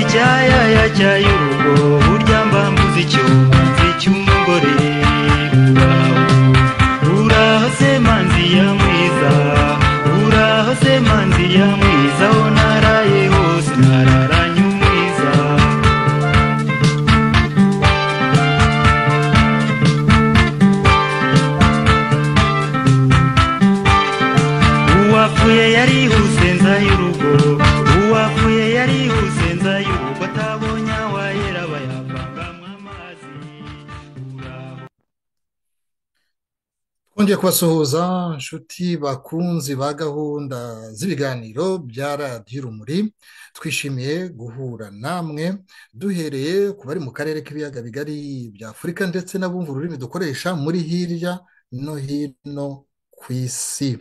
icyayaya cyayurugo burya mbambuza icyumanzi cy'umugore. Uraho se manzi ya mwiza, uraho se manzi ya mwiza, aho naraye hose nararanye umwiza. Uwapfuye yarihuse nzayurugo, uwapfuye yarihuse nzayurugo, atabonye awayera bayavangamo amazi. Uraho. Twongeye kubasuhuza inshuti bakunzi ba gahunda z'ibiganiro bya radiyo urumuri. Twishimiye guhura namwe duhereye ku bari mu karere k'ibiyaga bigari bya Afurika ndetse n'abumva ururimi dukoresha muri hirya no hino ku isi.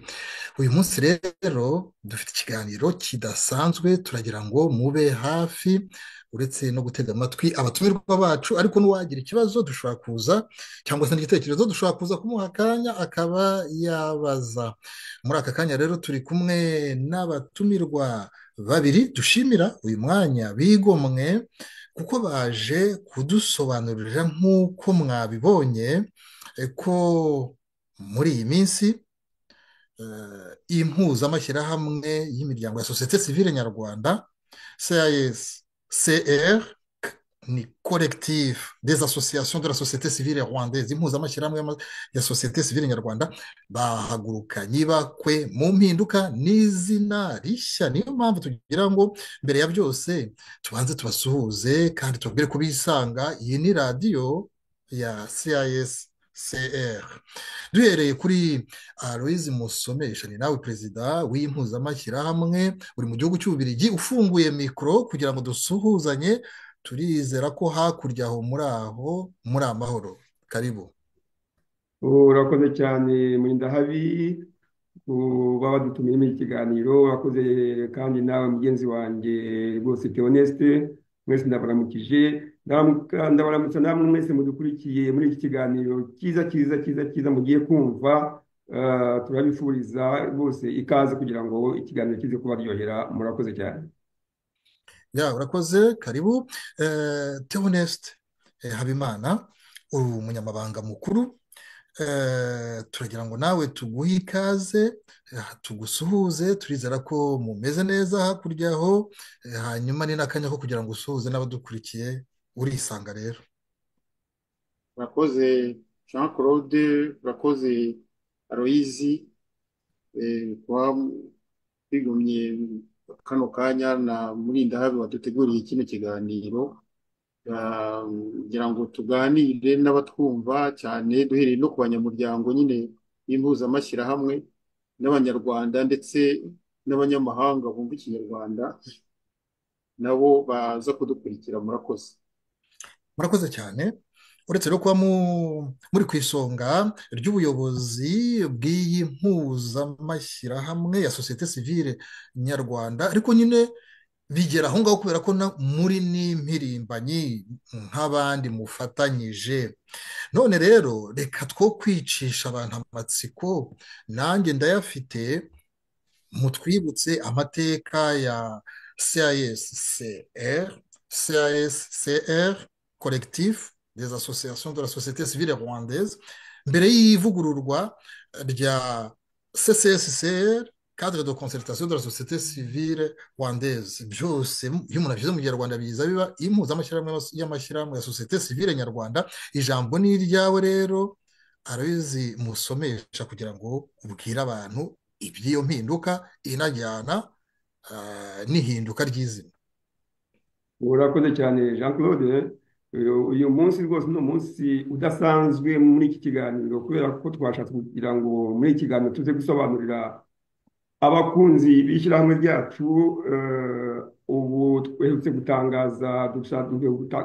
Uyu munsi rero dufite ikiganiro kidasanzwe, turagira ngo mube hafi uretse no gutega amatwi abatumirwa bacu, ariko n'uwagira ikibazo dushobora kuza cyangwa se n'igitekerezo dushobora kuza kumuha akanya akaba yabaza. Muri aka kanya rero turi kumwe n'abatumirwa babiri dushimira uyu mwanya bigomwe, kuko baje kudusobanurira nk'uko mwabibonye ko muri iyi minsi impuzamashyirahamwe y'imiryango ya sosiyete sivile nyarwanda CASCR ni collectif des associations de la société civile rwandaise, impuzamashyirahamwe ya sosiyete sivile nyarwanda, bahagurukanye bakwe mu mpinduka n'izina rishya. Niyo mpamvu tugira ngo mbere ya byose tubanze tubasuhuze kandi tubabwire ko bisanga iyi ni radiyo ya CASCR. Duhereye kuri Aloyizi Musomesha, ni nawe perezida w'impuzamashyirahamwe, uri mu gihugu cy'Ububiligi, ufunguye mikoro kugira ngo dusuhuzanye. Turizera ko hakurya aho muri amahoro. Karibu. Urakoze cyane Murindahabi kuba wadutumiye muri iki kiganiro. Urakoze kandi nawe mugenzi wanjye rwose Theoneste, mwese ndabaramukije. Ndabaramutsa namwe mwese mudukurikiye muri iki kiganiro cyiza mugiye kumva. Turabifuriza rwose ikaze kugira ngo ikiganiro kize kubaryohera. Murakoze cyane. Urakoze, karibu. Theoneste Habimana, uri umunyamabanga mukuru. Turagira ngo nawe tuguhe ikaze, tugusuhuze. Turizera ko mumeze neza hakurya aho, hanyuma ni n'akanya ko kugira ngo usuhuze n'abadukurikiye. Urisanga rero. Urakoze Jean Claude, urakoze Aloyizi kuba bigumye kano kanya na Murindahabi waduteguriye kino kiganiro, kugira ngo tuganire n'abatwumva cyane, duhereye no ku banyamuryango nyine b'impuzamashyirahamwe n'abanyarwanda ndetse n'abanyamahanga bumva ikinyarwanda nabo baza kudukurikira. Murakoze cyane. Uretse no kuba muri ku isonga ry'ubuyobozi bw'iyi mpuzamashyirahamwe ya sosiyete sivile nyarwanda, ariko nyine bigera aho ngaho kubera ko muri n'impirimbanyi nk'abandi mufatanyije. None rero reka two kwicisha abantu amatsiko, nanjye ndayafite. Mutwibutse amateka ya CASCR, collectif des associations de la société civile rwandaise, mbere y'ivugururwa rya CCSCR, cadre de concertation de la société civile rwandaise. Byose iyo umuntu abishyize mu kinyarwanda biza biba impuzamashyirahamwe y'amashyirahamwe ya sosiyete sivile nyarwanda. Ijambo ni iryawe rero, Aloyizi Musomesha, kugira ngo ubwire abantu iby'iyo mpinduka inajyana n'ihinduka ry'izina. Urakoze cyane Jean Claude. Uyu munsi rwose ni umunsi udasanzwe muri iki kiganiro, kubera ko twashatse kugira ngo muri iki kiganiro tuze gusobanurira abakunzi b'ishyirahamwe ryacu. Ubu twerutse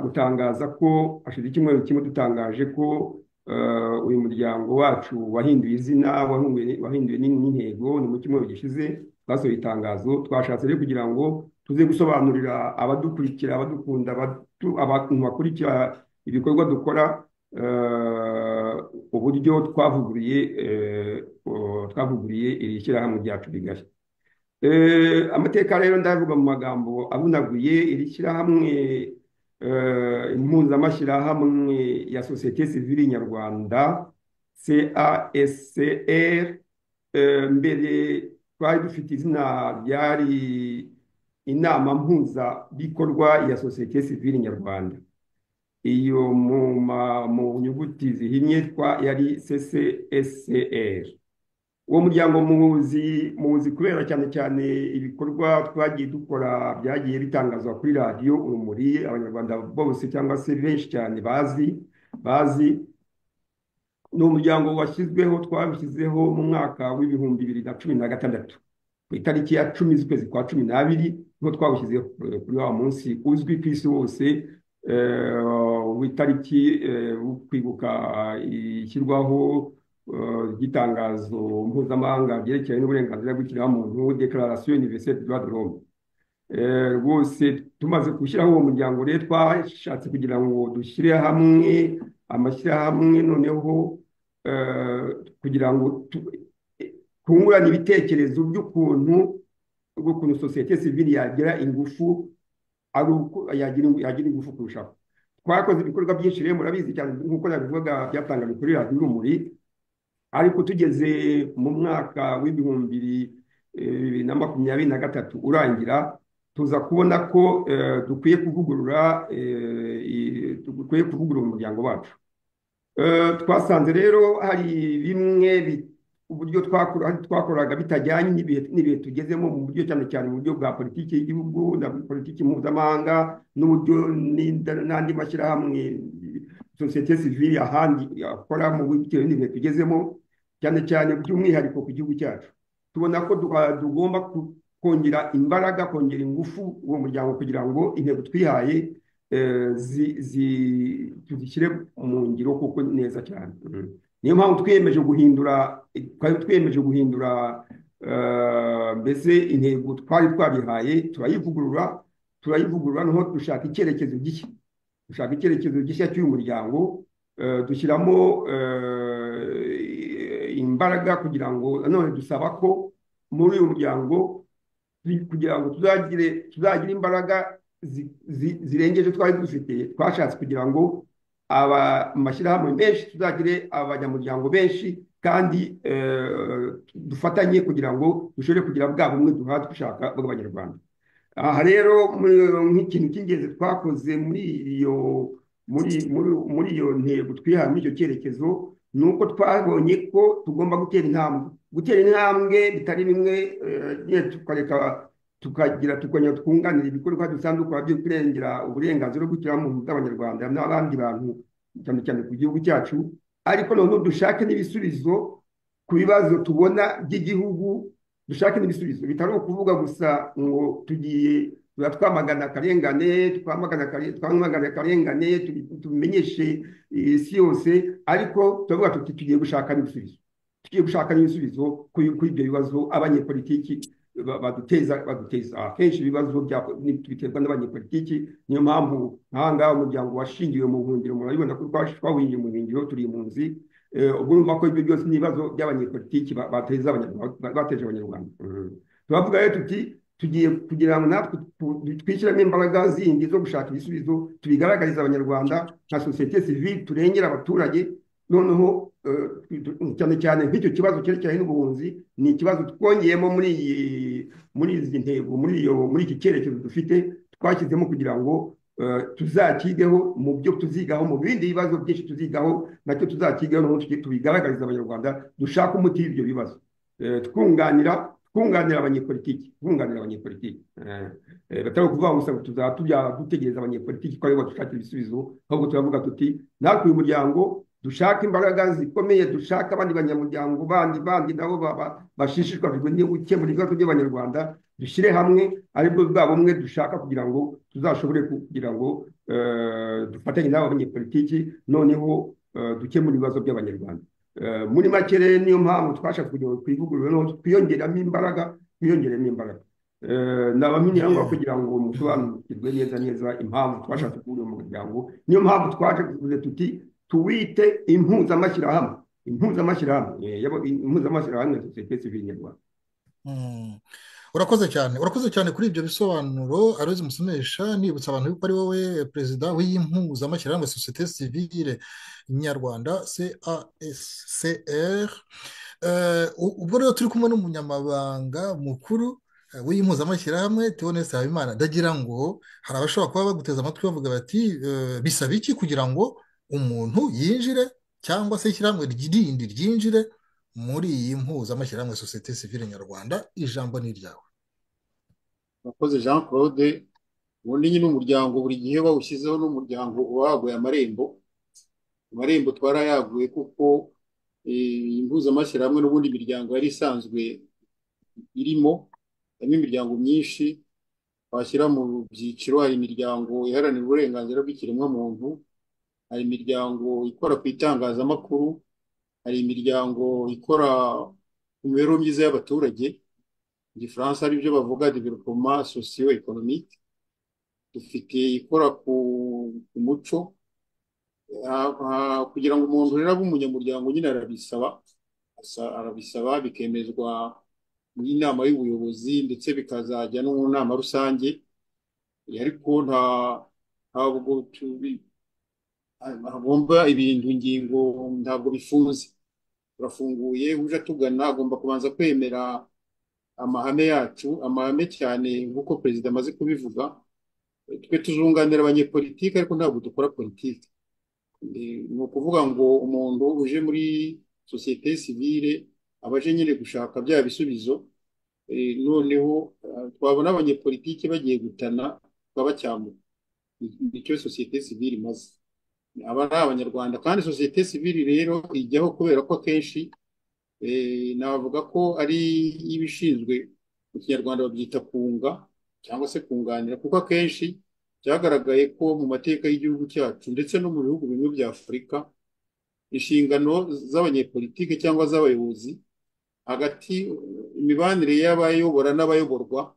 gutangaza ko hashize icyumweru kimwe dutangaje ko uyu muryango wacu wahinduye izina, wahinduye n'intego. Ni mu cyumweru gishize twasohoye itangazo. Twashatse rero kugira ngo tuze gusobanurira abadukurikira, abadukunda, abantu bakurikira ibikorwa dukora, uburyo twavuguruye iri shyirahamwe ryacu rigari. Amateka rero ndavuga mu magambo avunaguye iri shyirahamwe impuzamashyirahamwe ya sosiyete sivile nyarwanda CASCR. Mbere twari dufite izina ryari inama mpuzabikorwa ya sosiyete sivile nyarwanda. Iyo mu nyuguti zihinnye yari CCSR. Uwo muryango muzi kubera cyane cyane ibikorwa twagiye dukora byagiye bitangazwa kuri radiyo Urumuri, abanyarwanda bose cyangwa se benshi cyane bazi. Ni umuryango washyizweho, twabishyizeho mu mwaka w'ibihumbi 2016 ku itariki ya 10 z'ukwezi kwa 12 niho twawushyizeho kuri wa munsi uzwi ku isi hose w'itariki kwibuka ishyirwaho ry'itangazo mpuzamahanga ryerekeranye n'uburenganzira bw'ikiremwamuntu, Declaration Universelle des Droits de l'Homme. Rwose tumaze gushyiraho uwo muryango rero twashatse kugira ngo dushyire hamwe amashyirahamwe noneho kugira ngo twungurane ibitekerezo by'ukuntu sosiyete sivile yagira ingufu, yagira ingufu kurushaho. Twakoze ibikorwa byinshi rero murabizi cyane nk'uko nabivuga byatangajwe kuri radiyo Urumuri, ariko tugeze mu mwaka w'ibihumbi 2023 urangira, tuza kubona ko dukwiye kuvugurura umuryango wacu. Twasanze rero hari bimwe uburyo twakoraga bitajyanye n'ibihe tugezemo, mu buryo cyane cyane mu buryo bwa politiki y'igihugu na politiki mpuzamahanga n'uburyo n'andi mashyirahamwe sosiyete sivile ahandi akora mu bitewe n'ibihe tugezemo, cyane cyane by'umwihariko ku gihugu cyacu. Tubona ko tugomba kongera imbaraga, kongera ingufu uwo muryango kugira ngo intego twihaye tuzishyire mu ngiro kuko neza cyane. Niyo mpamvu twiyemeje guhindura mbese intego twari twabihaye, turayivugurura noneho dushaka icyerekezo gishya cy'uyu muryango, dushyiramo imbaraga kugira ngo nanone dusaba ko muri uyu muryango kugira ngo tuzagira imbaraga zirengeje twari dufite, twashatse kugira ngo amashyirahamwe menshi tuzagire abanyamuryango benshi kandi dufatanye kugira ngo dushobore kugira bwa bumwe dushaka bw'abanyarwanda. Aha rero nk'ikintu cy'ingenzi twakoze muri iyo ntego twihaye, muri icyo cyerekezo, ni uko twabonye ko tugomba gutera intambwe bitari bimwe, tukongera twunganira ibikorwa dusanzwe dukora byo kurengera uburenganzira bw'ikiremwamuntu bw'abanyarwanda n'abandi bantu cyane cyane ku gihugu cyacu, ariko noneho dushake n'ibisubizo ku bibazo tubona by'igihugu. Dushake n'ibisubizo bitari ukuvuga gusa ngo twamagana akarengane, tumenyeshe isi yose, ariko turavuga tuti tugiye gushaka n'ibisubizo kuri ibyo bibazo abanyepolitiki baduteza akenshi ibibazo biterwa n'abanyepolitiki. Niyo mpamvu nk'ahangaha umuryango washingiwe mu buhungiro, murabibona ko twawinjiye mu buhungiro, turi impunzi. Ubwo urumva ko ibyo byose ni ibibazo by'abanyepolitiki bateje abanyarwanda. Turavuga rero tuti tugiye kugira ngo natwe twishyiramo imbaraga zindi zo gushaka ibisubizo, tubigaragariza abanyarwanda nka sosiyete sivile, turengera abaturage. Noneho cyane cyane nk'icyo kibazo cyerekeranye n'ubuhunzi ni ikibazo twongeyemo muri izi ntego, muri iki cyerekezo dufite twashyizemo kugira ngo tuzakigeho mu byo tuzigaho, mu bindi bibazo byinshi tuzigaho nacyo tuzakigeho, noneho tubigaragariza abanyarwanda, dushaka umuti w'ibyo bibazo, twunganira abanyepolitiki. Batari ukuvuga gusa ngo tuzajya dutegereza abanyepolitiki ko aribo badushakira ibisubizo, ahubwo turavuga tuti natwe uyu muryango dushaka imbaraga zikomeye, dushaka abandi banyamuryango bandi nabo bashishikajwe no gukemura ibibazo by'abanyarwanda, dushyire hamwe, aribwo bwa bumwe dushaka kugira ngo tuzashobore kugira ngo dufatanye n'abo banyepolitiki, noneho dukemura ibibazo by'abanyarwanda. Muri make rero niyo mpamvu twashaka kugira ngo twivugurure, noneho twiyongeramo imbaraga. Nabamenyera kugira ngo musobanukirwe neza impamvu twashatse kubura uyu muryango. Niyo mpamvu twaje kuvuze tuti tuwite impuzamashyirahamwe sosiyete sivile nyarwanda. Mm. urakoze cyane kuri ibyo bisobanuro aroze musomesha nibutsa abantu yuko ari wowe perezida w'impuzamashyirahamwe sosiyete sivile nyarwanda CASCR. Ubwo rero turi kumwe n'umunyamabanga mukuru w'impuzamashyirahamwe Theoneste Habimana, ndagira ngo hari abashobora kuba baguteze amatwi bavuga bati bisaba iki kugira ngo umuntu yinjire cyangwa se ishyirahamwe rindi ryinjire muri iyi mpuzamashyirahamwe sosiyete sivile nyarwanda? Ijambo ni iryawe. Murakoze Jean Claude. Ubundi nyine umuryango buri gihe bawushyizeho n'umuryango waguye amarembo. Amarembo twarayaguye kuko impuzamashyirahamwe n'ubundi imiryango yari isanzwe irimo, harimo imiryango myinshi washyira mu byiciro. Hari imiryango iharanira uburenganzira bw'ikiremwamuntu, hari imiryango ikora ku itangazamakuru, hari imiryango ikora ku mibereho myiza y'abaturage, mu gifaransa ari byo bavuga development socio economique. Dufite ikora ku muco. Kugira ngo umuntu rero abe umunyamuryango nyine arabisaba bikemezwa n'inama y'ubuyobozi ndetse bikazajya no mu nama rusange. Ariko ntabwo hagomba ingingo ntabwo bifunze, turafunguye. uje atugana agomba kubanza kwemera amahame yacu, amahame cyane nk'uko perezida amaze kubivuga. Twe tuzunganira abanyepolitiki ariko ntabwo dukora politiki. Ni ukuvuga ngo umuntu uje muri sosiyete sivile aba aje nyine gushaka bya bisubizo. Noneho twabona abanyepolitiki bagiye gutana twabacyamura. Nicyo sosiyete sivile imaze. Aba ari abanyarwanda kandi sosiyete sivile rero ijyaho kubera ko akenshi navuga ko ari ibishinzwe, mu kinyarwanda babyita kunga cyangwa se kunganira, kuko akenshi byagaragaye ko mu mateka y'igihugu cyacu ndetse no mu bihugu bimwe bya Afurika, inshingano z'abanyepolitike cyangwa z'abayobozi hagati, imibanire y'abayobora n'abayoborwa,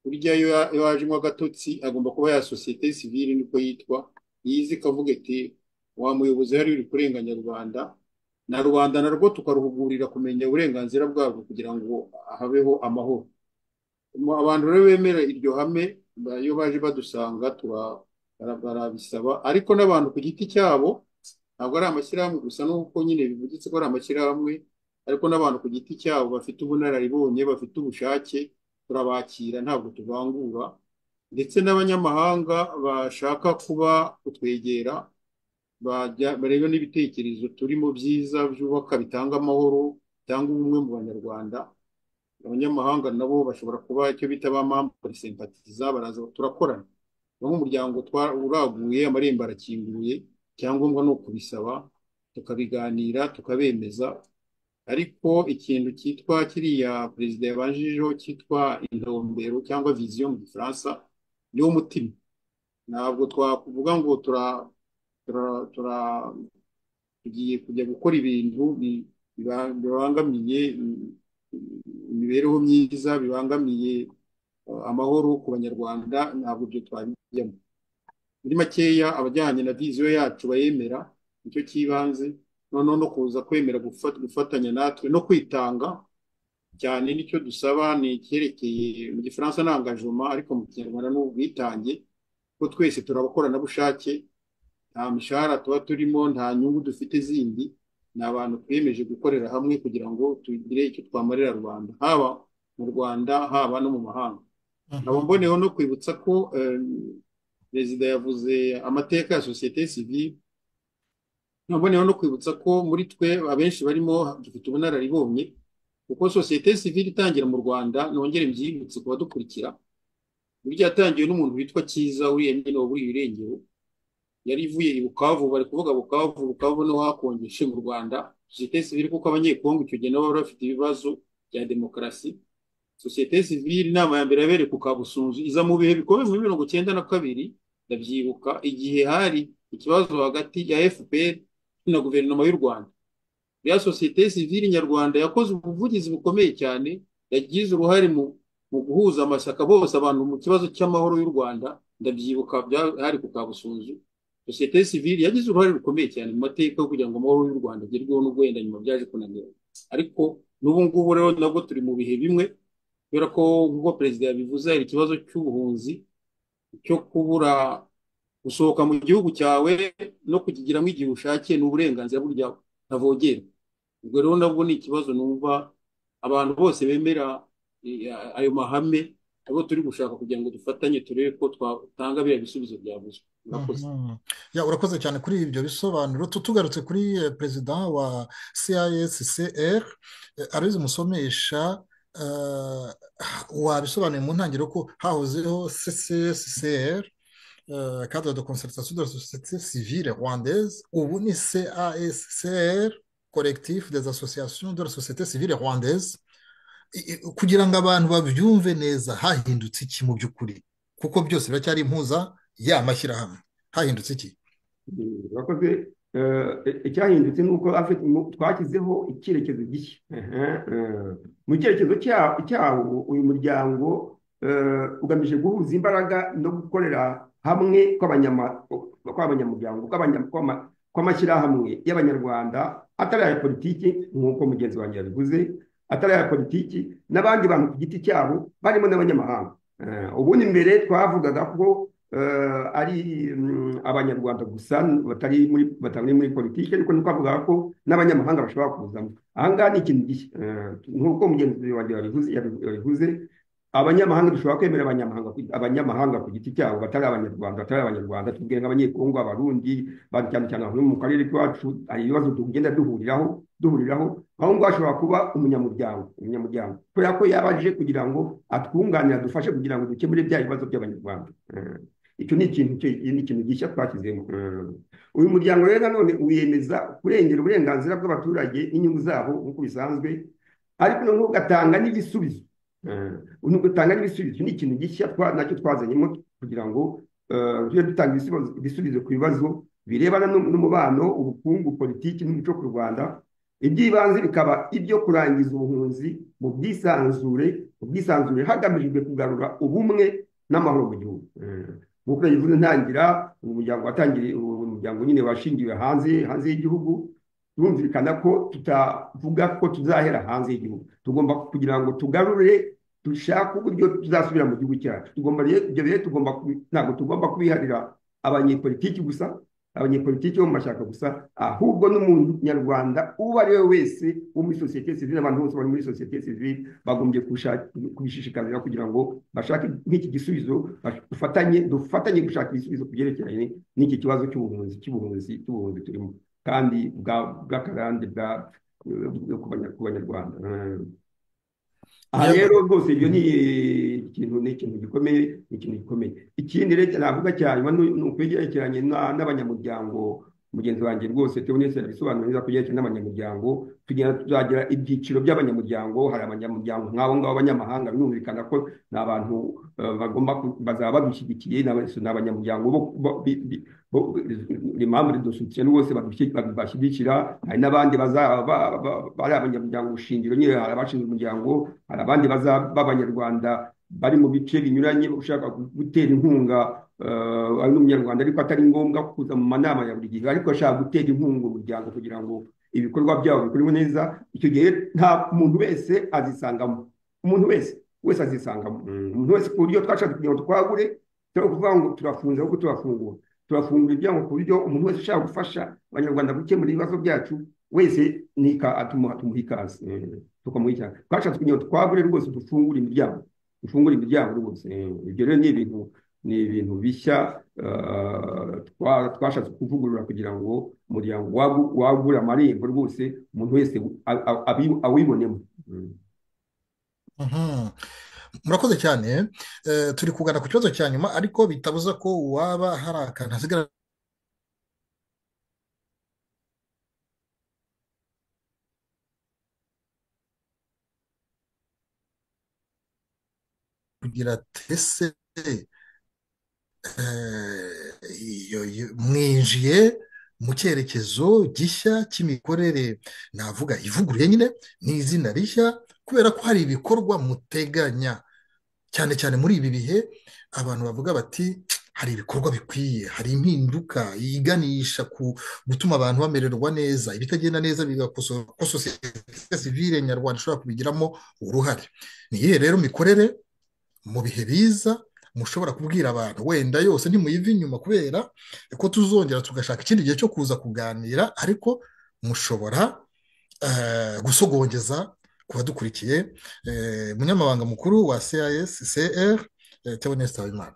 burya iyo hajemo agatotsi agomba kuba ya sosiyete sivile niko yitwa, yizi ikavuga iti wa muyobozi hari uri kurenganya rubanda, na rubanda narwo tukaruhugurira kumenya uburenganzira bwabo kugira ngo habeho amahoro. Abantu rero bemera iryo hame iyo baje badusanga barabisaba, ariko n'abantu ku giti cyabo, ntabwo ari amashyirahamwe gusa n'uko nyine bivugitse ko ari amashyirahamwe, ariko n'abantu ku giti cyabo bafite ubunararibonye, bafite ubushake, turabakira ntabwo tuvangura. Ndetse n'abanyamahanga bashaka kuba kutwegera bareba n'ibitekerezo turimo byiza byubaka bitanga amahoro cyangwa ubumwe mu banyarwanda. Abanyamahanga nabo bashobora kuba icyo bita ba membre sympathiza, baraza turakorana. Nk'umuryango uraguye, amarembo arakinguye, icyangombwa ni ukubisaba tukabiganira tukabemeza. Ariko ikintu cyitwa kiriya perezida yabanjijeho cyitwa intumbero cyangwa vision mu Gifaransa niwo mutima. Ntabwo twakuvuga ngo tugiye kujya gukora ibintu bibangamiye imibereho myiza, bibangamiye amahoro ku banyarwanda, ntabwo ibyo twabijyamo. Muri makeya abajyanye na viziyo yacu bayemera, nicyo cy'ibanze. Noneho no kuza kwemera gufatanya natwe no kwitanga cyane, nicyo dusaba. ni icyerekeye mu Gifaransa ni engagement, ariko mu Kinyarwanda ni ubwitange, ko twese turabakoranabushake, nta mishahara tuba turimo, nta nyungu dufite zindi. Ni abantu twiyemeje gukorera hamwe kugira ngo tugire icyo twamarira rubanda, haba mu Rwanda haba no mu mahanga. Nkaba mboneyeho no kwibutsa ko perezida yavuze amateka ya sosiyete sivile. Nkaba mboneyeho no kwibutsa ko muri twe abenshi barimo dufite ubunararibonye, kuko sosiyete sivile itangira mu Rwanda, nongere mbyibutse kuba dukurikira, burya yatangiwe n'umuntu witwa Cyiza, uriya nyine waburiye irengero. Yari ivuye i Bukavu, bari kuvuga Bukavu niho hakonjeshe mu Rwanda sosiyete sivile, kuko abanyekongo icyo gihe nabo bari bafite ibibazo bya demokarasi. Sosiyete sivile inama ya mbere yabereye ku Kabusunzu, iza mu bihe bikomeye muri 1992, ndabyibuka, igihe hari ikibazo hagati ya FPR na guverinoma y'u Rwanda. Ya sosiyete sivile nyarwanda yakoze ubuvugizi bukomeye cyane, yagize uruhare mu guhuza amashyaka bose abantu mu kibazo cy'amahoro y'u Rwanda. Ndabyibuka hari ku Kabusunzu. Sosiyete sivile yagize uruhare rukomeye cyane mu mateka yo kugira ngo amahoro y'u Rwanda agerweho, n'ubwo wenda nyuma byaje kunanira. Ariko n'ubu ngubu rero nabwo turi mu bihe bimwe, kubera ko nk'uko perezida yabivuze hari ikibazo cy'ubuhunzi cyo kubura gusohoka mu gihugu cyawe no kukigiramo igihe ushakiye ni uburenganzira burya ntavogerwa. ubwo rero nabwo ni ikibazo numva abantu bose bemera ayo mahame abo turi gushaka kugira ngo dufatanye turebe ko twatanga biriya bisubizo byavuzwe. Murakoze. Urakoze cyane kuri ibyo bisobanuro. Tugarutse kuri perezida wa CISCR Aloys Musomesha, wabisobanuye mu ntangiriro ko hahozeho CCSCR, cadre de concertation de la société civile rwandaise, ubu ni CASCR, collectif des associations de la société civile rwandaise. Kugira ngo abantu babyumve neza, hahindutse iki mu by'ukuri? Kuko byose biracyari impuza y'amashyirahamwe. Hahindutse iki? Urakoze. Icyahindutse ni uko twashyizeho icyerekezo gishya. Mu cyerekezo cyawo uyu muryango ugamije guhuza imbaraga no gukorera hamwe kw'abanyamuryango kw'amashyirahamwe y'abanyarwanda atari aya politiki nk'uko mugenzi wanjye yabivuze, atari aya politiki n'abandi bantu ku giti cyabo barimo n'abanyamahanga. Ubundi mbere twavugaga ko ari abanyarwanda gusa batari muri politiki, ariko ntitwavugaga ko n'abanyamahanga bashobora kuzamo. Aha ngaha ni ikintu gishya nk'uko mugenzi wanjye yabivuze, abanyamahanga dushobora kwemera abanyamahanga ku giti cyabo batari abanyarwanda. Tubwire nk'abanyekongo, abarundi, cyane cyane abantu mu karere kacu hari ibibazo tugenda duhuriraho, aho ngaho hashobora kuba umunyamuryango kubera ko yabaje kugira ngo atwunganire, adufashe kugira ngo dukemure bya bibazo by'abanyarwanda. Icyo ni ikintu gishya twashyizemo. Uyu muryango rero nanone wiyemeza kurengera uburenganzira bw'abaturage n'inyungu zabo nk'uko bisanzwe, ariko noneho ugatanga n'ibisubizo. Ni ikintu gishya nacyo twazanyemo kugira ngo tujye dutanga ibisubizo ku bibazo birebana n'umubano, ubukungu, politiki n'umuco ku Rwanda. Iby'ibanze bikaba ibyo kurangiza ubuhunzi mu bwisanzure hagamijwe kugarura ubumwe n'amahoro mu gihugu. Nk'uko nabivuze ntangira, umuryango nyine washingiwe hanze y'igihugu. Turumvikana ko tutavuga ko tuzahera hanze y'igihugu, tugomba kugira ngo tugarure, dushaka uburyo tuzasubira mu gihugu cyacu. Ntabwo tugomba kubiharira abanyepolitiki gusa, abanyepolitiki bo mu mashyaka gusa, ahubwo n'umunyarwanda uwo ari we wese wo muri sosiyete sivile. Abantu bose bari muri sosiyete sivile bagombye kubishishikarira kugira ngo bashake nk'iki gisubizo, dufatanye gushaka ibisubizo ku byerekeranye n'iki kibazo cy'ubuhunzi turimo kandi bw'akarande ku banyarwanda. Aha rero rwose ibyo ni ikintu gikomeye. Ikindi rero navuga cyane ni ukwegerekeranye n'abanyamuryango. Mugenzi wanjye rwose Theoneste yabisobanura neza kubyerekeye n'abanyamuryango. Tuzagira ibyiciro by'abanyamuryango. Hari abanyamuryango nk'abo ngabo abanyamahanga, birumvikana ko ni abantu bazaba badushyigikiye, ni abanyamuryango impamvu dushyigikira bose bashyigikira. Hari n'abandi bari abanyamuryango shingiro, nyine hari abashinzwe umuryango, hari abandi b'abanyarwanda bari mu bice binyuranye ushaka gutera inkunga, ari n'umunyarwanda ariko atari ngombwa kuza mu manama ya buri gihe, ariko ashaka gutera inkunga umuryango kugira ngo ibikorwa byabo bikorwe neza. Icyo gihe nta muntu wese azisangamo, umuntu wese azisangamo, umuntu wese, ku buryo twashatse kugira ngo twagure, turi kuvuga ngo turafunze ahubwo turafungura ibyango ku buryo umuntu wese ushaka gufasha abanyarwanda gukemura ibibazo byacu wese tumuha ikaze, tukamuha icyaha. Twashatse kugira ngo twagure rwose, dufungure imiryango rwose. Ibyo rero ni ibintu bishya twashatse kuvugurura kugira ngo umuryango wagure amarembo rwose, umuntu wese awibonemo. Murakoze cyane. Turi kugana ku kibazo cya nyuma, ariko bitabuza ko waba hari akantu hasigara kugira tese mwinjiye mu cyerekezo gishya cy'imikorere, navuga ivuguruye nyine, ni izina rishya, kubera ko hari ibikorwa muteganya cyane cyane muri ibi bihe. Abantu bavuga bati hari ibikorwa bikwiye, hari impinduka yiganisha ku gutuma abantu bamererwa neza, ibitagenda neza bigakosora, ko sosiyete sivile nyarwanda ishobora kubigiramo uruhare. ni iyihe rero mikorere mu bihe biza mushobora kubwira abantu, wenda yose ntimuyive inyuma kubera ko tuzongera tugashaka ikindi gihe cyo kuza kuganira, ariko mushobora gusogongeza ku badukurikiye, umunyamabanga mukuru wa CASCR Theoneste Habimana.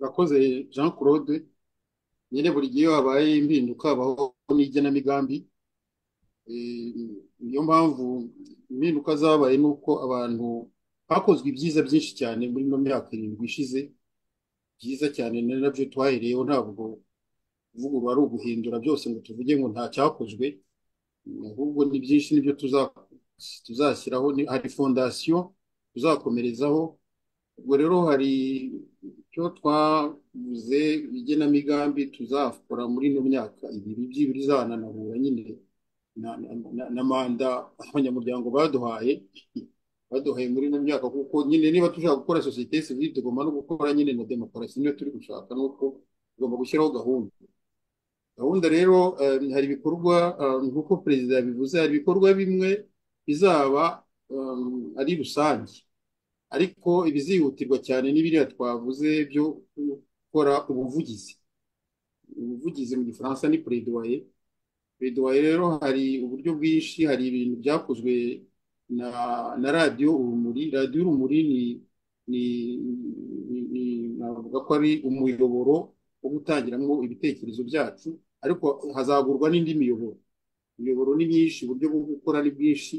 urakoze Jean Claude. nyine buri gihe iyo habaye impinduka habaho n'igenamigambi. niyo mpamvu impinduka zabaye ni uko abantu hakozwe ibyiza byinshi cyane muri ino myaka 7 ishize, byiza cyane ni nabyo twahereyeho. ntabwo kuvugurura ari uguhindura byose ngo tuvuge ngo nta cyakozwe, ahubwo ni byinshi nibyo tuzashyiraho. hari fondasiyo tuzakomerezaho. ubwo rero hari icyo twavuze igenamigambi tuzakora muri ino myaka 2 byibura izananahura nyine na manda abanyamuryango baduhaye muri ino myaka, kuko nyine niba dushaka gukora sosiyete sivile tugomba no gukora nyine na demokarasi. niyo turi gushaka nuko tugomba gushyiraho gahunda rero. hari ibikorwa nk'uko perezida yabivuze, hari ibikorwa bimwe bizaba ari rusange, ariko ibizihutirwa cyane n'ibiriya twavuze byo gukora ubuvugizi mu gifaransa ni plaidoyer. rero hari uburyo bwinshi, hari ibintu byakozwe na radiyo urumuri. navuga ko ari umuyoboro wo gutangiramo ibitekerezo byacu, ariko hazagurwa n'indi imiyoboro ni myinshi, uburyo bwo gukora ni bwinshi,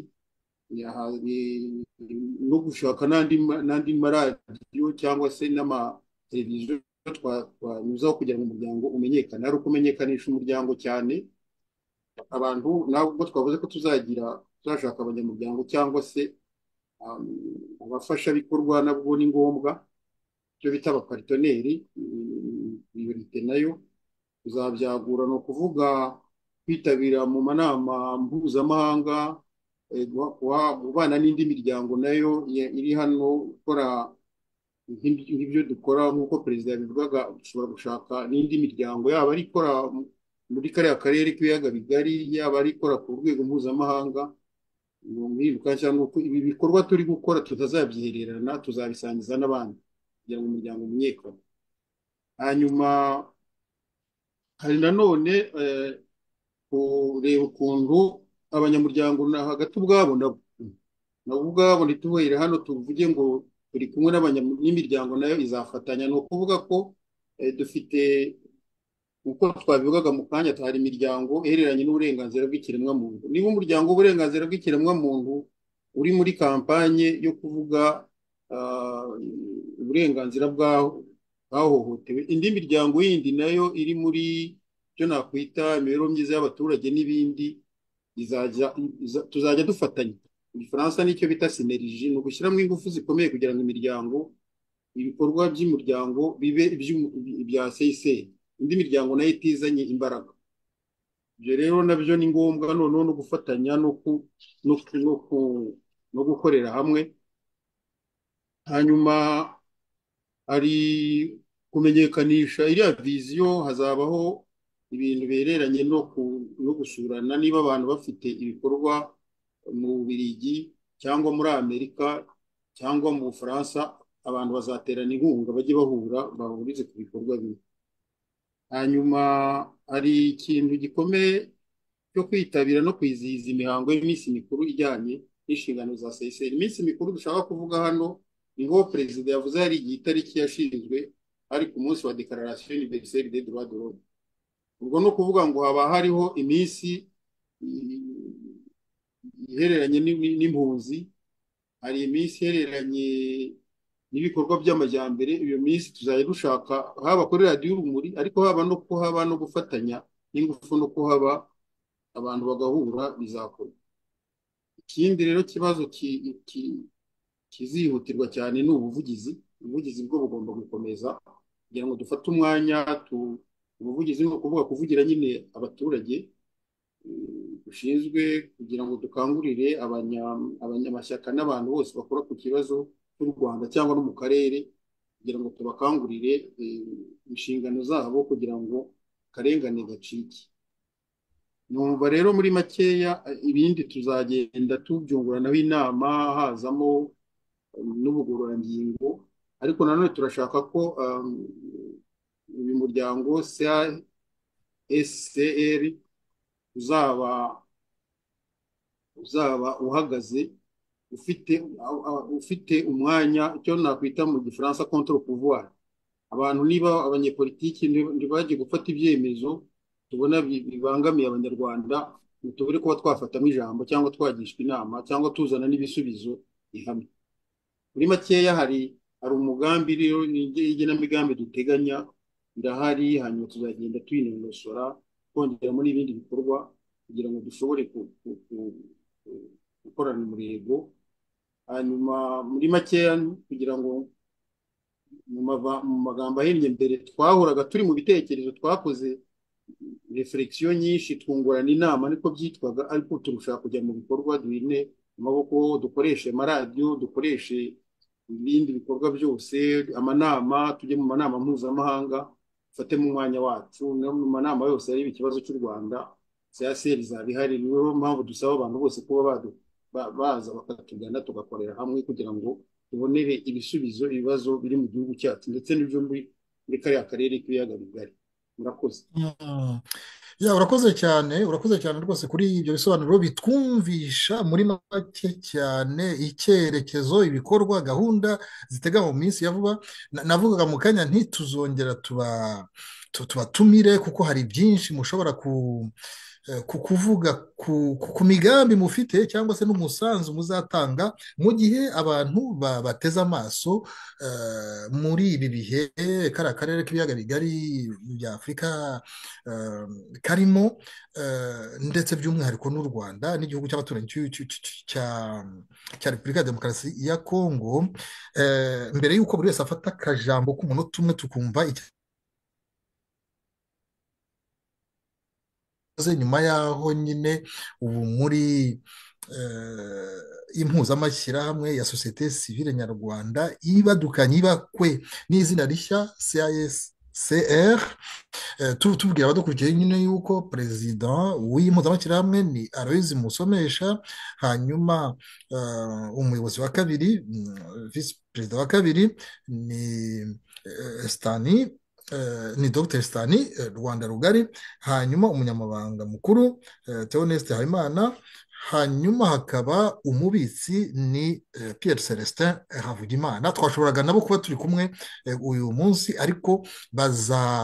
no gushaka n'andi maradiyo cyangwa se n'amateleviziyo twanyuzaho kugira ngo umuryango umenyekane. ari ukumenyekanisha umuryango cyane. abantu ntabwo twavuze ko tuzashaka abanyamuryango cyangwa se abafashabikorwa, nabwo ni ngombwa, icyo bita abaparitoneri. priorite nayo tuzabyagura, ni ukuvuga kwitabira mu manama mpuzamahanga, kubana n'indi miryango nayo iri hano gukora nk'ibyo dukora. nk'uko perezida yabivugaga, dushobora gushaka n'indi miryango, yaba ari ikora muri kariya karere k'ibiyaga bigari, yaba ari ikora ku rwego mpuzamahanga. ibi bikorwa turi gukora tutazabyihererana, tuzabisangiza n'abandi kugira ngo umuryango umenyekane. hanyuma hari nanone kureba ukuntu abanyamuryango hagati ubwabo nabo ubwabo ntituhere hano tuvuge ngo turi kumwe n'imiryango nayo izafatanya. ni ukuvuga ko dufite, uko twabivugaga mu kanya, hari imiryango ihereranye n'uburenganzira bw'ikiremwamuntu. niba umuryango w'uburenganzira bw'ikiremwamuntu uri muri kampanye yo kuvuga uburenganzira bwahohotewe, indi miryango yindi nayo iri muri icyo nakwita imibereho myiza y'abaturage n'ibindi, tuzajya dufatanya. mu gifaransa nicyo bita sineriji, ni ugushyiramo ingufu zikomeye kugira ngo ibikorwa by'umuryango bibe ibya CICR, indi miryango nayo itizanye imbaraga. ibyo rero nabyo ni ngombwa, noneho no gufatanya no gukorera hamwe. hanyuma hari kumenyekanisha iriya viziyo. hazabaho ibintu bihereranye no gusurana. niba abantu bafite ibikorwa mu Bubiligi cyangwa muri Amerika cyangwa mu Bufaransa, abantu bazaterana inkunga, bajye bahura bahurize ku bikorwa bimwe. hanyuma hari ikintu gikomeye cyo kwitabira no kwizihiza imihango y'iminsi mikuru ijyanye n'inshingano za CICR. iminsi mikuru dushaka kuvuga hano niho perezida yavuze hari igihe itariki yashinzwe ari ku munsi wa Declaration universelle des droits de l'homme. ubwo ni ukuvuga ngo haba hariho iminsi ihereranye n'impunzi, hari iminsi ihereranye n'ibikorwa by'amajyambere. iyo minsi tuzajya dushaka haba kuri radiyo urumuri, ariko haba no gufatanya n'ingufu no kuhaba abantu bagahura bizakorwa. ikindi rero kibazo kizihutirwa cyane ni ubuvugizi bwo bugomba gukomeza kugira ngo dufate umwanya. ubuvugizi ni ukuvuga kuvugira nyine abaturage, dushinzwe kugira ngo dukangurire abanyamashyaka n'abantu bose bakora ku kibazo cy'u Rwanda cyangwa no mu karere kugira ngo tubakangurire inshingano zabo kugira ngo akarengane gacike. Numva rero muri makeya ibindi tuzagenda tubyunguranaho inama, hazamo n'ubugororangingo, ariko nanone turashaka ko uyu muryango CASCR uzaba uhagaze, ufite umwanya, icyo nakwita mu gifaransa contre pouvoir. Abantu niba abanyepolitiki ntibajye gufata ibyemezo tubona bibangamiye abanyarwanda, tubure kuba twafatamo ijambo cyangwa twagishwa inama cyangwa tuzana n'ibisubizo bihamye. Muri makeya hari umugambi rero n'igenamigambi duteganya irahari, hanyuma tuzagenda tuyinonosora kongeramo n'ibindi bikorwa kugira ngo dushobore gukorana umurego. Hanyuma muri makeya kugira ngo mu magambo ahinnye, mbere twahuraga turi mu bitekerezo, twakoze reflexion nyinshi, twungurana inama niko byitwaga, ariko turushaho kujya mu bikorwa, duhine amaboko, dukoreshe amaradiyo, dukoreshe ibindi bikorwa byose, amanama, tujye mu manama mpuzamahanga, dufate mu mwanya wacu, no mu manama yose ari ikibazo cy'u Rwanda CACR izaba ihari. Niyo mpamvu dusaba abantu bose kuba baza bakatugana tugakorera hamwe kugira ngo tubonere ibisubizo ibibazo biri mu gihugu cyacu ndetse n'ibyo muri kariya karere k'ibiyaga bigari. Murakoze. Urakoze cyane rwose kuri ibyo bisobanuro bitwumvisha muri make cyane icyerekezo, ibikorwa, gahunda ziteganywa mu minsi ya vuba. Navugaga mu kanya ntituzongera tubatumire kuko hari byinshi mushobora kuvuga ku migambi mufite cyangwa se n'umusanzu muzatanga mu gihe abantu bateze amaso muri ibi bihe kariya karere k'ibiyaga bigari bya Afurika karimo, ndetse by'umwihariko n'u Rwanda n'igihugu cy'abaturanyi cya Repubulika ya Demokarasi ya Kongo. Mbere y'uko buri wese afata akajambo k'umunota umwe tukumva nyuma yaho nyine ubu muri impuzamashyirahamwe ya sosiyete sivile nyarwanda ibadukanye ibakwe n'izina rishya CASCR, tubwira abadukurikiye nyine yuko perezida w'impuzamashyirahamwe ni Aloys Musomesha, hanyuma umuyobozi wa kabiri, visi perezida wa kabiri ni Dr Stani Rwanda Rugari, hanyuma umunyamabanga mukuru Theoneste Habimana, hanyuma hakaba umubitsi ni Pierre Celestin Havugimana. Twashoboraga nabo kuba turi kumwe uyu munsi, ariko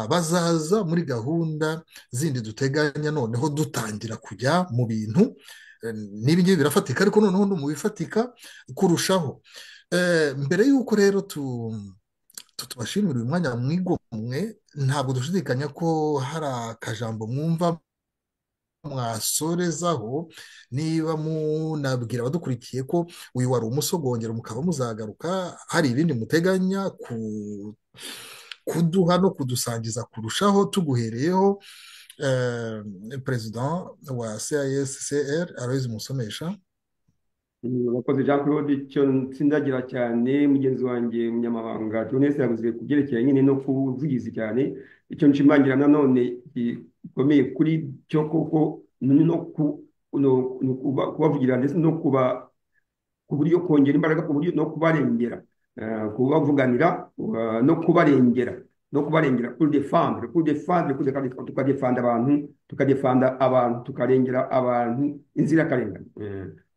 bazaza muri gahunda zindi duteganya, noneho dutangira kujya mu bintu n'ibi ngibi birafatika, ariko noneho no mu bifatika kurushaho. Mbere y'uko rero tubashimira uyu mwanya mwigomwe, ntabwo dushidikanya ko hari akajambo mwumva mwasorezaho, niba munabwira abadukurikiye ko uyu wari umusogongero mukaba muzagaruka, hari ibindi muteganya kuduha no kudusangiza kurushaho, tuguhereyeho perezida wa CASCR Aloys Musomesha. Urakoze Jean Claude. Icyo nsindagira cyane mugenzi wanjye umunyamabanga Theoneste yavuze ku byerekeye nyine no kuvugizi cyane, icyo nshimangira nanone gikomeye kuri cyo koko kubavugira ndetse no ku buryo kongera imbaraga, ku buryo no kubarengera, kubavuganira no kubarengera tukadefanda abantu, tukarengera abantu inzirakarengane,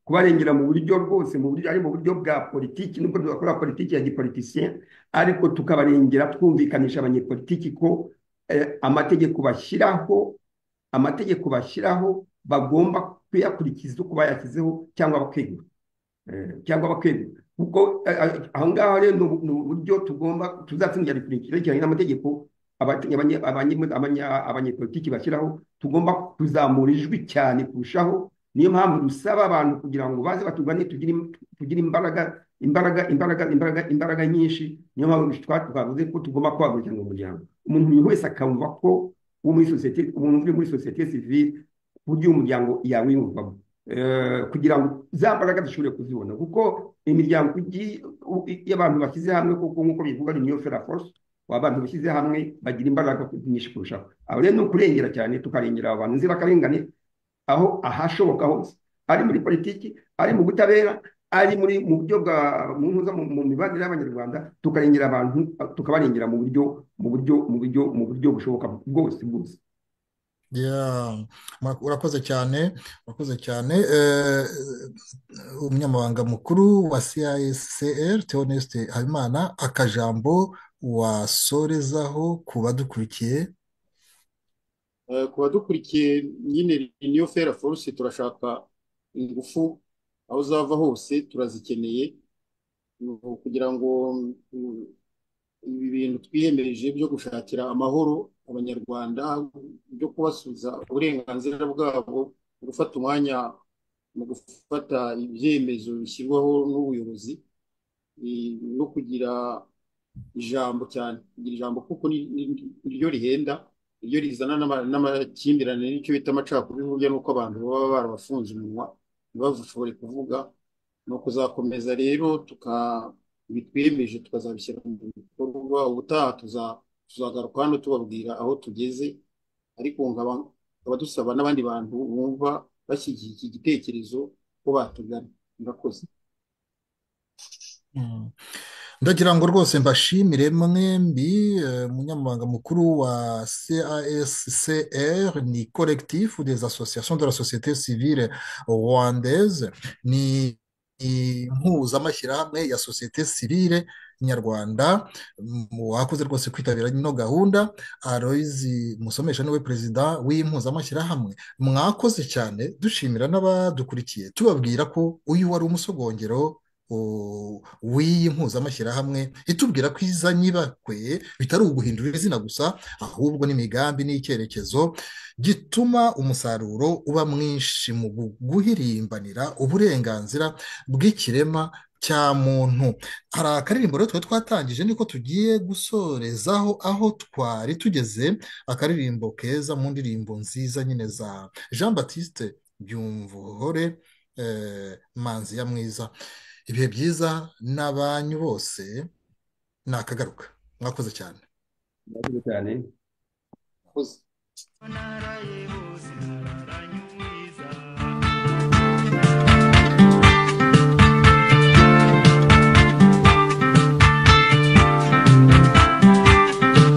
kubarengera mu buryo bwose, mu buryo ari mu buryo bwa politiki, nubwo dukora politiki ya gipolitisien, ariko tukabarengera twumvikanisha abanyepolitiki ko amategeko bashyiraho bagomba kuyakurikiza uko bayashyizeho cyangwa bakegura kuko aho ngaho rero ni uburyo tuzatsindira bikurikiranye n'amategeko abanyepolitiki bashyiraho. Tugomba kuzamura ijwi cyane kurushaho, niyo mpamvu dusaba abantu kugira ngo baze batugane, tugire imbaraga nyinshi. Niyo mpamvu twavuze ko tugomba kwagurukira mu muryango, umuntu wese akumva ko umuntu uri muri sosiyete sivile, uburyo umuryango yawiyumvamo, kugira ngo za mbaraga dushobore kuzibona kuko imiryango y'abantu bashyize hamwe kuko nk'uko bivuga ni niyo fera force abantu bashyize hamwe bagira imbaraga nyinshi kurushaho aho rero ni ukurengera cyane tukarengera abantu nzirakarengane aho ahashoboka hose ari muri politiki ari mu butabera ari mu buryo mu mibanire y'abanyarwanda tukarengera abantu tukabarengera mu buryo bushoboka bwose. urakoze cyane umunyamabanga mukuru wa CICR Theoneste Habimana, akajambo wasorezaho ku badukurikiye? Ku badukurikiye nyine niyo fera force turashaka ingufu aho zava hose turazikeneye kugira ngo ibi bintu twiyemeje byo gushakira amahoro abanyarwanda, byo kubasubiza uburenganzira bwabo, gufata umwanya mu gufata ibyemezo bishyirwaho n'ubuyobozi no kugira ijambo cyane, kugira ijambo kuko niryo rihenda, iryo rizana n'amakimbirane, n'icyo bita amacakubiri, burya nuko abantu baba barabafunze umunwa ntibashobore kuvuga. ni ukuzakomeza rero bitwemeje tukazabishyira mu bikorwa. Ubutaha tuzagaruka hano tubabwira aho tugeze, ariko nkaba dusaba n'abandi bantu bumva bashyigikiye iki gitekerezo ko batugana. Murakoze. ndagira ngo rwose mbashimire mwembi. Umunyamabanga mukuru wa CASCR ni collectif des associations de la société civile rwandaise, ni impuzamashyirahamwe ya sosiyete sivile nyarwanda. wakoze rwose kwitabira ino gahunda. Aloyizi Musomesha niwe perezida w'impuzamashyirahamwe. mwakoze cyane. dushimira n'abadukurikiye tubabwira ko uyu wari umusogongero w'iyi mpuzamashyirahamwe itubwira ko izanye ibakwe bitari uguhindura izina gusa, ahubwo n'imigambi n'icyerekezo gituma umusaruro uba mwinshi mu guhirimbanira uburenganzira bw'ikirema cya muntu. hari akaririmbo rero twatangije niko tugiye gusorezaho aho twari tugeze, akaririmbo keza mu ndirimbo nziza nyine za Jean Baptiste Byumvuhore, Manzi ya Mwiza. ibihe byiza n'abanyu bose, nakagaruka. mwakoze cyane. Murakoze cyane.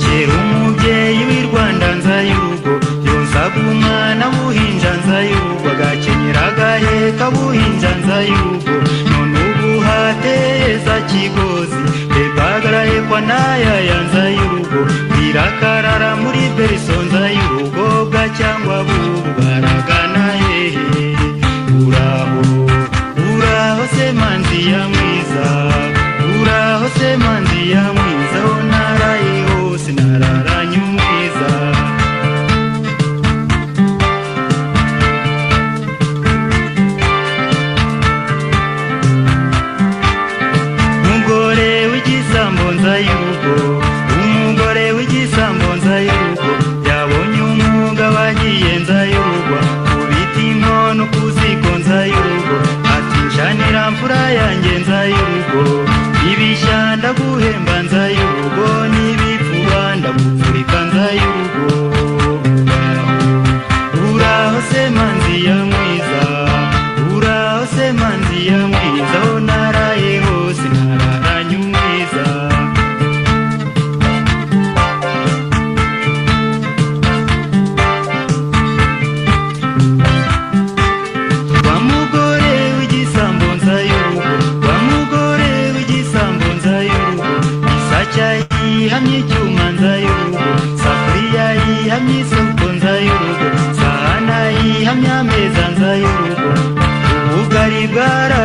kera umubyeyi w'i Rwanda nzaye urugo, yonsaga umwana w'uruhinja nzaye urugo, agakenyera agaheka buhinja nzaye urugo, none ubu hateza Kigozi, bebagaraye kwa nayaya nzaye urugo, birakarara muri Beriso nzaye urugo, bwacyangwa bubu baragana hehe. uraho se Manzi ya Mwiza, uraho se Manzi ya Mwiza, aho naraye hose nararanye umwiza. umugore w'igisambo nzaye urugo, umugore w'igisambo nzaye urugo, yabonye umwuga wagiye nzaye urugo, kubita inkono ku ziko nzaye urugo, ati nshanira mfura yanjye nzaye urugo, ibishyanda guhemba nzaye urugo, n'ibipfuba ndagupfurika nzaye urugo. uraho se Manzi ya Mwiza, uraho se Manzi ya Mwiza, aho naraye hose nararanye umwiza. wa mugore w'igisambo nzaye urugo, wa mugore w'igisambo nzaye urugo, isacya yihamye icyuma nzaye urugo, safuriya yihamye isoko nzaye urugo, sahana yihamye ameza nzaye urugo, ubugari bwara